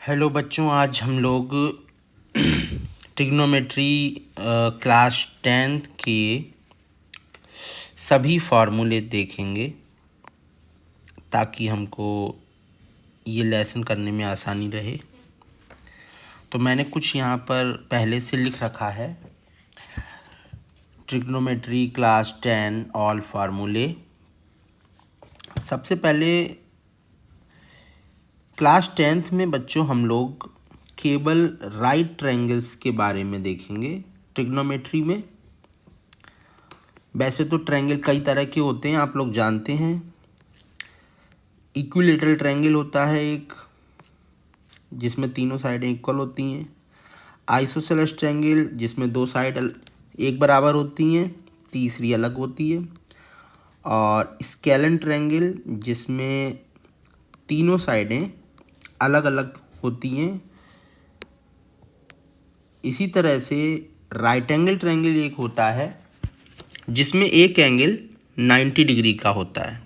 Hello बच्चों, आज हम लोग ट्रिग्नोमेट्री क्लास 10th के सभी फार्मूले देखेंगे ताकि हमको ये लेसन करने में आसानी रहे। तो मैंने कुछ यहाँ पर पहले से लिख रखा है। ट्रिग्नोमेट्री क्लास 10 ऑल फार्मूले। सबसे पहले क्लास 10th में बच्चों हम लोग केवल राइट ट्रायंगल्स के बारे में देखेंगे। ट्रिग्नोमेट्री में वैसे तो ट्रायंगल कई तरह के होते हैं, आप लोग जानते हैं। इक्विलेटरल ट्रायंगल होता है एक, जिसमें तीनों साइडें इक्वल होती हैं। आइसोसेलेस ट्रायंगल जिसमें दो साइड एक बराबर होती हैं, तीसरी अलग होती है। और स्केलन ट्रायंगल जिसमें तीनों साइडें अलग अलग होती हैं। इसी तरह से राइट एंगल ट्रायंगल एक होता है जिसमें एक एंगल 90 डिग्री का होता है।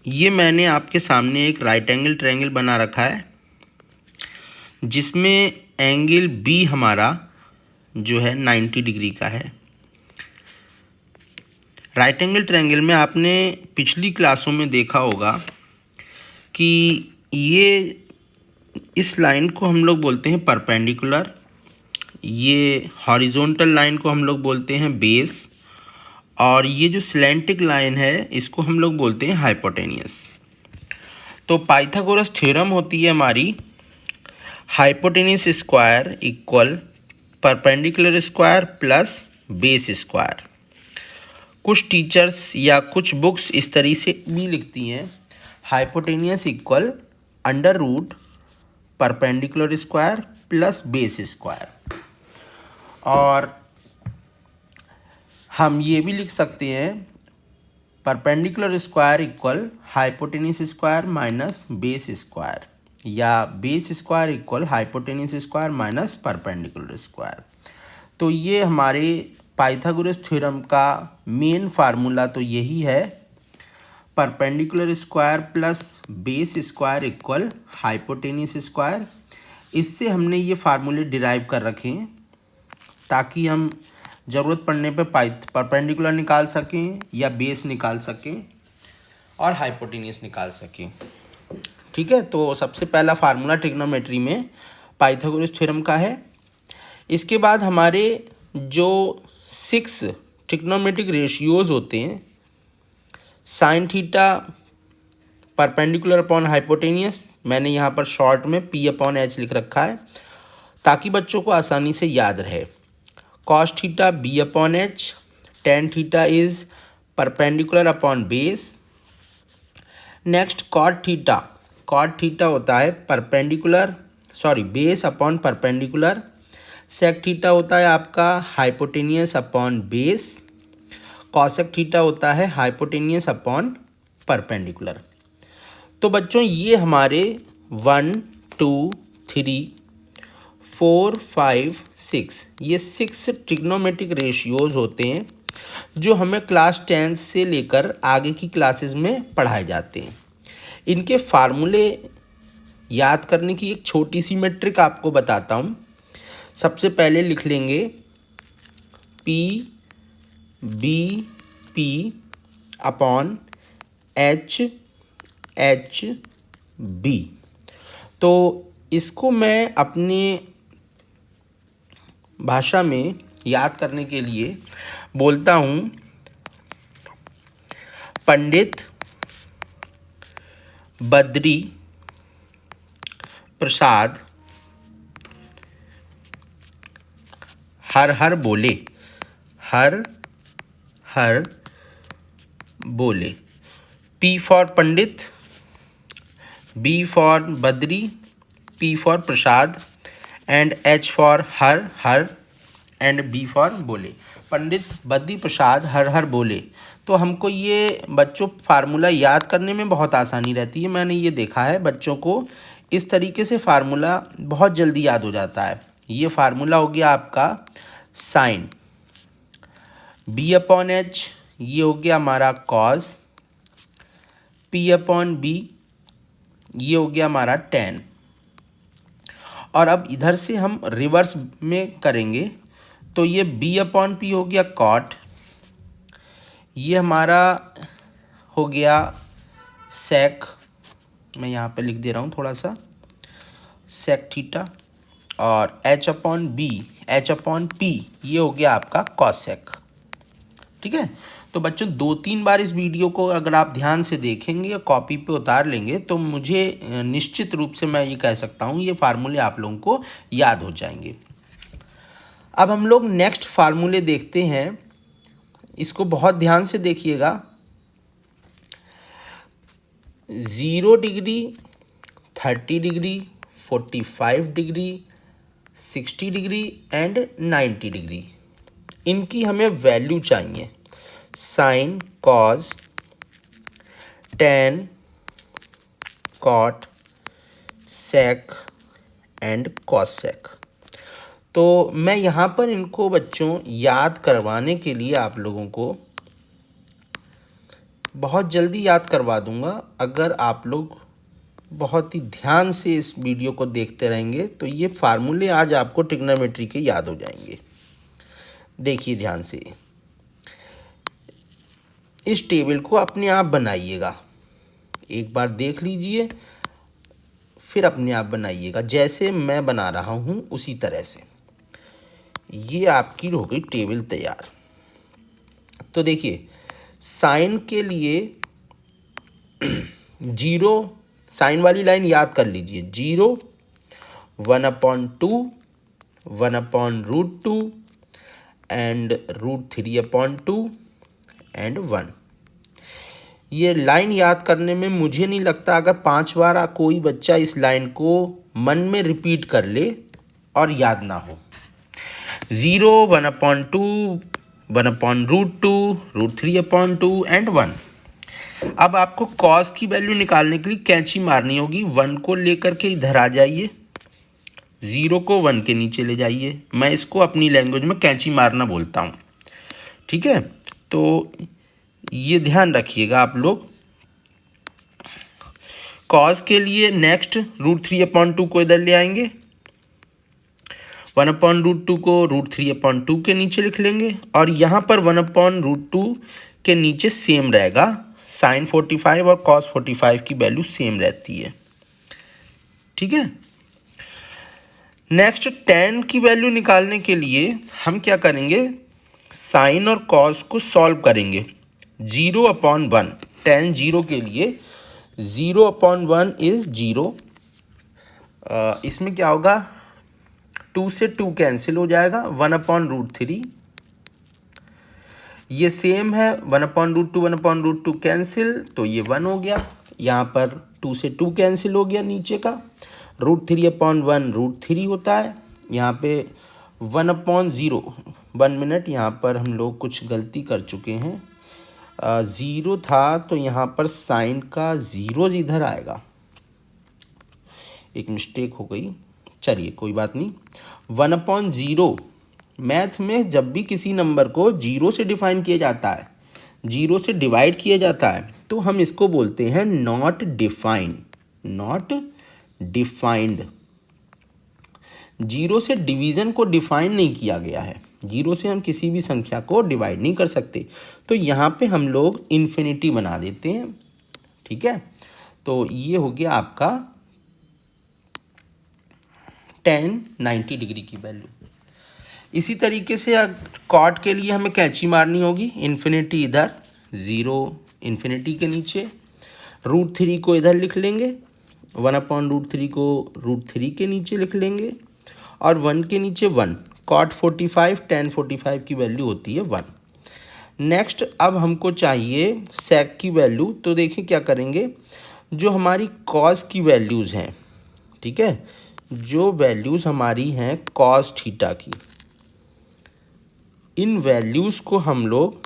ये मैंने आपके सामने एक राइट एंगल ट्रायंगल बना रखा है जिसमें एंगल बी हमारा जो है 90 डिग्री का है। राइट एंगल ट्रायंगल में आपने पिछली क्लासों में देखा होगा कि ये इस लाइन को हम लोग बोलते हैं परपेंडिकुलर, ये हॉरिजॉन्टल लाइन को हम लोग बोलते हैं बेस, और ये जो स्लैंटिक लाइन है इसको हम लोग बोलते हैं हाइपोटेनियस। तो पाइथागोरस थ्योरम होती है हमारी hypotenuse square equal perpendicular square plus base square. कुछ टीचर्स या कुछ बुक्स इस तरीके से भी लिखती हैं, hypotenuse equal under root perpendicular square plus base square. और हम ये भी लिख सकते हैं perpendicular square equal hypotenuse square minus base square, या base square equal hypotenuse square minus perpendicular square. तो ये हमारे पाइथागोरस थ्योरम का मेन फार्मूला तो यही है, perpendicular square plus base square equal hypotenuse square. इससे हमने ये फार्मूले डिराइव कर रखे हैं ताकि हम ज़रूरत पड़ने पे परपेंडिकुलर निकाल सकें या बेस निकाल सकें और हाइपोटेनियस निकाल सकें। ठीक है, तो सबसे पहला फार्मूला ट्रिग्नोमेट्री में पाइथागोरस थ्योरम का है। इसके बाद हमारे जो 6 ट्रिग्नोमेट्रिक रेशियोज होते हैं, sine theta perpendicular upon hypotenuse, मैंने यहाँ पर शॉर्ट में P अपॉन H लिख रखा है ताकि बच्चों को आसानी से याद रहे। Cos theta B upon H, tan theta is perpendicular upon base. Next cot theta होता है base upon perpendicular. Sec theta होता है आपका hypotenuse upon base. Cosec theta होता है हाइपोटेनियस अपॉन परपेंडिकुलर। तो बच्चों ये हमारे 1, 2, 3, 4, 5, 6 ये 6 ट्रिग्नोमेट्रिक रेशियोज होते हैं जो हमें क्लास 10 से लेकर आगे की क्लासेस में पढ़ाए जाते हैं। इनके फार्मूले याद करने की एक छोटी सी मैं ट्रिक आपको बताता हूँ। सबसे पहले लिख लेंगे P B P upon H H B। तो इसको मैं अपनी भाषा में याद करने के लिए बोलता हूँ, पंडित बद्री प्रसाद हर हर बोले, हर हर बोले। P for Pandit, B for Badri, P for Prasad and H for her her and B for बोले। पंडित बद्री प्रसाद हर हर बोले। तो हमको ये बच्चों फार्मूला याद करने में बहुत आसानी रहती है। मैंने ये देखा है बच्चों को इस तरीके से फार्मूला बहुत जल्दी याद हो जाता है। ये फार्मूला हो गया आपका साइन B अपॉन H, ये हो गया हमारा कॉस P अपॉन B, ये हो गया हमारा 10। और अब इधर से हम रिवर्स में करेंगे तो ये b/p हो गया कॉट, ये हमारा हो गया सेक, मैं यहाँ पे लिख दे रहा हूँ थोड़ा सा, सेक थीटा, और h/p ये हो गया आपका कॉसेक। ठीक है, तो बच्चों 2-3 बार इस वीडियो को अगर आप ध्यान से देखेंगे या कॉपी पे उतार लेंगे तो मुझे निश्चित रूप से मैं ये कह सकता हूँ ये फार्मूले आप लोगों को याद हो जाएंगे। अब हम लोग नेक्स्ट फार्मूले देखते हैं, इसको बहुत ध्यान से देखिएगा। 0 degree, 30 degree, 45 degree, 60 degree and 90 degree, इनकी हमें वैल्यू चाहिए। Sine, cos, tan, cot, sec and cosec. तो मैं यहाँ पर इनको बच्चों याद करवाने के लिए आप लोगों को बहुत जल्दी याद करवा दूँगा। अगर आप लोग बहुत ही ध्यान से इस वीडियो को देखते रहेंगे तो ये फार्मूले आज आपको ट्रिग्नोमेट्री के याद हो जाएंगे। देखिए ध्यान से, इस टेबल को अपने आप बनाइएगा, एक बार देख लीजिए फिर अपने आप बनाइएगा, जैसे मैं बना रहा हूँ उसी तरह से। ये आपकी हो गई टेबल तैयार। तो देखिए साइन के लिए 0, साइन वाली लाइन याद कर लीजिए, 0, 1/2, 1/√2 एंड √3/2 एंड 1। ये लाइन याद करने में मुझे नहीं लगता अगर 5 बार कोई बच्चा इस लाइन को मन में रिपीट कर ले और याद ना हो। 0, 1/2, 1/√2, √3/2 एंड 1। अब आपको कॉस की वैल्यू निकालने के लिए कैंची मारनी होगी। 1 को लेकर के इधर आ जाइए, 0 को 1 के नीचे ले जाइए। मैं इसको अपनी लैंग्वेज में कैंची मारना बोलता हूँ। ठीक है, तो ये ध्यान रखिएगा आप लोग। कॉस के लिए नेक्स्ट √3/2 को इधर ले आएंगे, 1/√2 को √3/2 के नीचे लिख लेंगे, और यहाँ पर 1/√2 के नीचे सेम रहेगा। साइन 45 और कॉस 45 की वैल्यू सेम रहती है। ठीक है, नेक्स्ट tan की वैल्यू निकालने के लिए हम क्या करेंगे, साइन और कॉस को सॉल्व करेंगे। 0/1, tan 0 के लिए 0/1 इज 0। इसमें क्या होगा, 2 से 2 कैंसिल हो जाएगा, 1/√3। ये सेम है, 1/√2 1/√2 कैंसिल, तो ये 1 हो गया। यहाँ पर 2 से 2 कैंसिल हो गया नीचे का। √3/1 √3 होता है। यहाँ पे 1/0, 1 मिनट, यहाँ पर हम लोग कुछ गलती कर चुके हैं। 0 था तो यहाँ पर साइन का 0 इधर आएगा, एक मिस्टेक हो गई, चलिए कोई बात नहीं। 1/0, मैथ में जब भी किसी नंबर को 0 से डिफाइन किया जाता है, 0 से डिवाइड किया जाता है, तो हम इसको बोलते हैं नॉट डिफाइंड, नॉट डिफाइंड। 0 से डिवीज़न को डिफाइन नहीं किया गया है, 0 से हम किसी भी संख्या को डिवाइड नहीं कर सकते, तो यहाँ पे हम लोग इन्फिनिटी बना देते हैं। ठीक है, तो ये हो गया आपका tan 90 डिग्री की वैल्यू। इसी तरीके से कॉट के लिए हमें कैंची मारनी होगी, इन्फिनिटी इधर, 0 इन्फिनिटी के नीचे, √3 को इधर लिख लेंगे, 1/√3 को √3 के नीचे लिख लेंगे, और 1 के नीचे 1। कॉट 45, tan 45 की वैल्यू होती है 1। नेक्स्ट अब हमको चाहिए सेक की वैल्यू, तो देखिए क्या करेंगे, जो हमारी कॉस की वैल्यूज़ हैं, ठीक है, जो वैल्यूज़ हमारी हैं कॉस थीटा की, इन वैल्यूज़ को हम लोग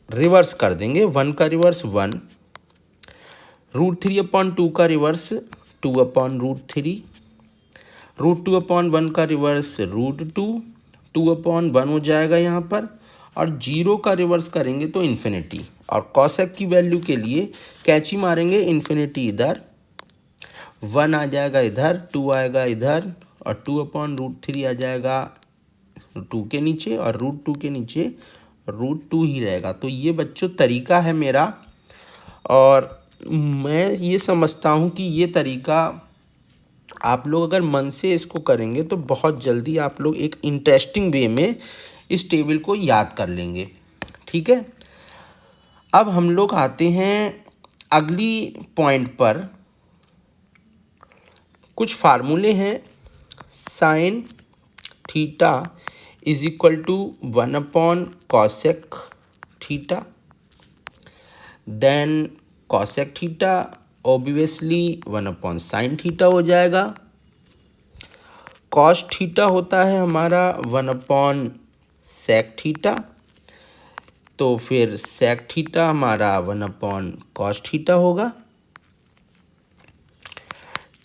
रिवर्स कर देंगे। 1 का रिवर्स 1, √3/2 का रिवर्स 2/√3, √2/1 का रिवर्स √2, 2/1 हो जाएगा यहाँ पर, और 0 का रिवर्स करेंगे तो इन्फिनिटी, और कॉसेक की वैल्यू के लिए कैंची मारेंगे, इन्फिनिटी इधर, 1 आ जाएगा इधर, 2 आएगा इधर, और 2/√3 आ जाएगा 2 के नीचे, और √2 के नीचे √2 ही रहेगा। तो ये बच्चों तरीका है मेरा, और मैं ये समझता हूँ कि ये तरीका आप लोग अगर मन से इसको करेंगे तो बहुत जल्दी आप लोग एक इंटरेस्टिंग वे में इस टेबल को याद कर लेंगे। ठीक है, अब हम लोग आते हैं अगली पॉइंट पर। कुछ फार्मूले हैं। Sine theta is equal to 1/कॉसेक theta, then cosec theta obviously 1/साइन थीटा हो जाएगा। कॉस थीटा होता है हमारा 1/सेक थीटा, तो फिर सेक थीटा हमारा 1/कॉस थीटा होगा।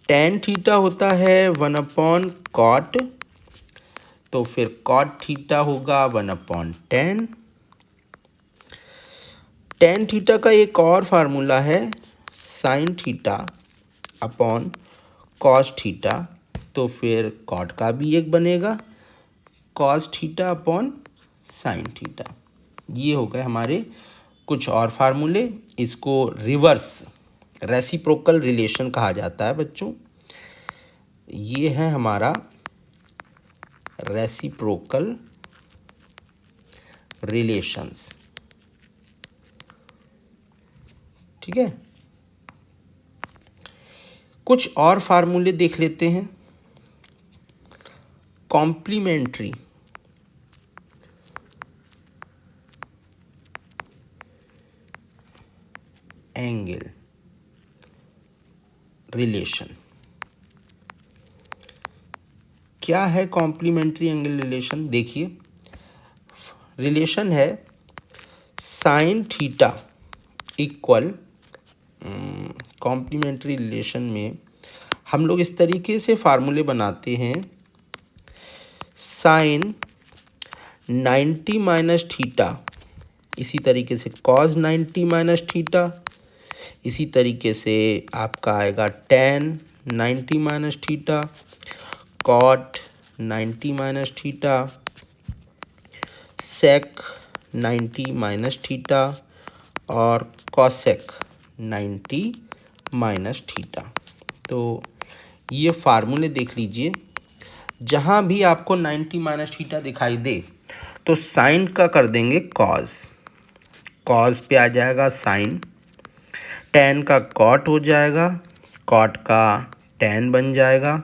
टेन थीटा होता है 1/कॉट, तो फिर कॉट थीटा होगा 1/10। टेन थीटा का एक और फार्मूला है sine theta upon cos theta, तो फिर कॉट का भी एक बनेगा cos theta upon sine theta. ये हो गए हमारे कुछ और फार्मूले। इसको रिवर्स रेसिप्रोकल रिलेशन कहा जाता है बच्चों। ये है हमारा रेसिप्रोकल रिलेशंस। ठीक है, कुछ और फार्मूले देख लेते हैं। Complementary angle relation. क्या है कॉम्प्लीमेंट्री एंगल रिलेशन? देखिए, रिलेशन है sine theta equal, complementary relation में हम लोग इस तरीके से फार्मूले बनाते हैं। साइन 90 माइनस थीटा, इसी तरीके से कॉस 90 माइनस थीटा, इसी तरीके से आपका आएगा tan 90 minus theta, cot 90 minus theta, sec 90 minus theta, और कॉसेक 90 माइनस थीटा। तो ये फार्मूले देख लीजिए। जहाँ भी आपको 90 माइनस थीटा दिखाई दे तो साइन का कर देंगे कॉस, कॉस पे आ जाएगा साइन, टेन का कॉट हो जाएगा, कॉट का टेन बन जाएगा,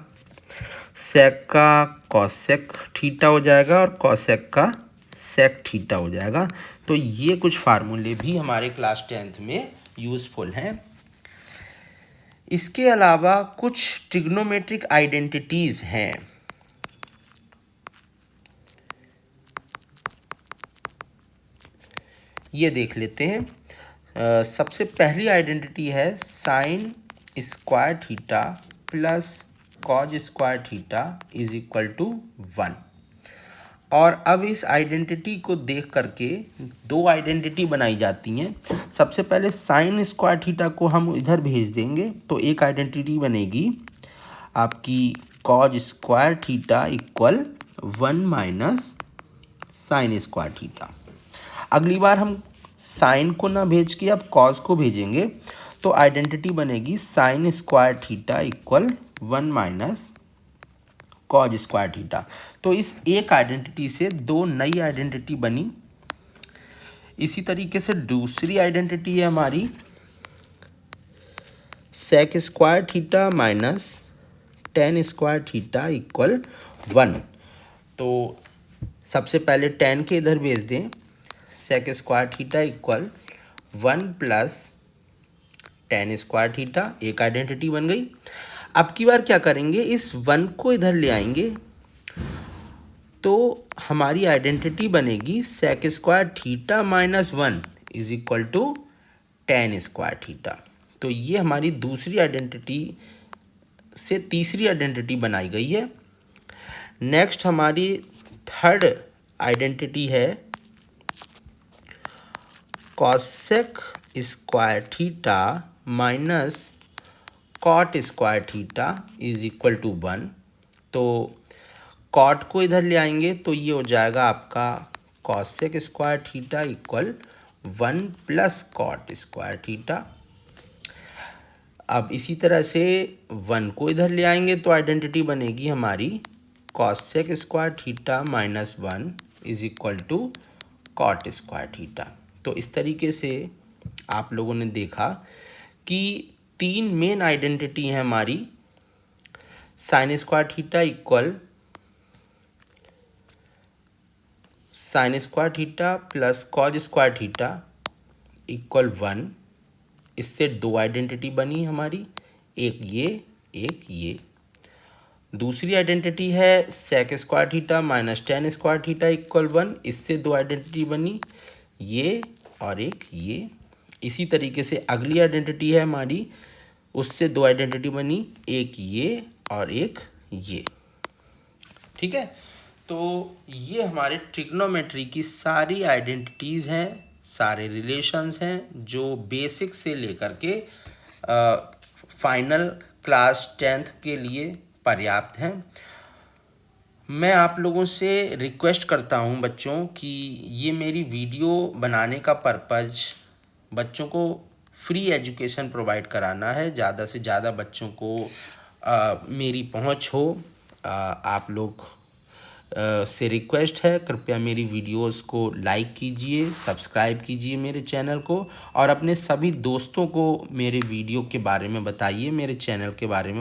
सेक का कॉसेक थीटा हो जाएगा, और कॉसेक का सेक थीटा हो जाएगा। तो ये कुछ फार्मूले भी हमारे क्लास 10th में यूज़फुल हैं। इसके अलावा कुछ ट्रिग्नोमेट्रिक आइडेंटिटीज़ हैं। ये देख लेते हैं। सबसे पहली आइडेंटिटी है sine square theta plus cos square theta is equal to 1। और अब इस आइडेंटिटी को देख करके दो आइडेंटिटी बनाई जाती हैं। सबसे पहले साइन स्क्वायर थीटा को हम इधर भेज देंगे तो एक आइडेंटिटी बनेगी आपकी cause square theta equal 1 minus sign square theta. अगली बार हम साइन को ना भेज के अब कॉज को भेजेंगे तो आइडेंटिटी बनेगी sign square theta equal 1 minus cos square theta. तो इस एक आइडेंटिटी से दो नई आइडेंटिटी बनी। इसी तरीके से दूसरी आइडेंटिटी है हमारी sec square theta minus tan square theta equal 1। तो सबसे पहले टेन के इधर भेज दें, sec square theta equal 1 plus tan square theta, एक आइडेंटिटी बन गई। अब की बार क्या करेंगे, इस 1 को इधर ले आएंगे तो हमारी आइडेंटिटी बनेगी sec square theta minus 1 is equal to tan square theta. तो ये हमारी दूसरी आइडेंटिटी से तीसरी आइडेंटिटी बनाई गई है। नेक्स्ट हमारी थर्ड आइडेंटिटी है cosec square theta minus cot square theta is equal to 1। तो कॉट को इधर ले आएंगे तो ये हो जाएगा आपका cosec square theta equal 1 plus cot square theta. अब इसी तरह से 1 को इधर ले आएंगे तो आइडेंटिटी बनेगी हमारी cosec square theta minus 1 is equal to cot square theta. तो इस तरीके से आप लोगों ने देखा कि 3 मेन आइडेंटिटी हैं हमारी। Sign square theta equal sign square theta plus cos square theta equal 1। इससे 2 आइडेंटिटी बनी हमारी, एक ये। दूसरी आइडेंटिटी है sec square theta minus tan square theta equal 1। इससे 2 आइडेंटिटी बनी, ये और एक ये। इसी तरीके से अगली आइडेंटिटी है हमारी, उससे 2 आइडेंटिटी बनी, एक ये और एक ये। ठीक है, तो ये हमारे ट्रिग्नोमेट्री की सारी आइडेंटिटीज़ हैं, सारे रिलेशंस हैं जो बेसिक से लेकर के फाइनल क्लास 10th के लिए पर्याप्त हैं। मैं आप लोगों से रिक्वेस्ट करता हूं बच्चों कि ये मेरी वीडियो बनाने का पर्पज़ बच्चों को फ्री एजुकेशन प्रोवाइड कराना है। ज़्यादा से ज़्यादा बच्चों को मेरी पहुंच हो। आप लोग से रिक्वेस्ट है, कृपया मेरी वीडियोस को लाइक कीजिए, सब्सक्राइब कीजिए मेरे चैनल को, और अपने सभी दोस्तों को मेरे वीडियो के बारे में बताइए, मेरे चैनल के बारे में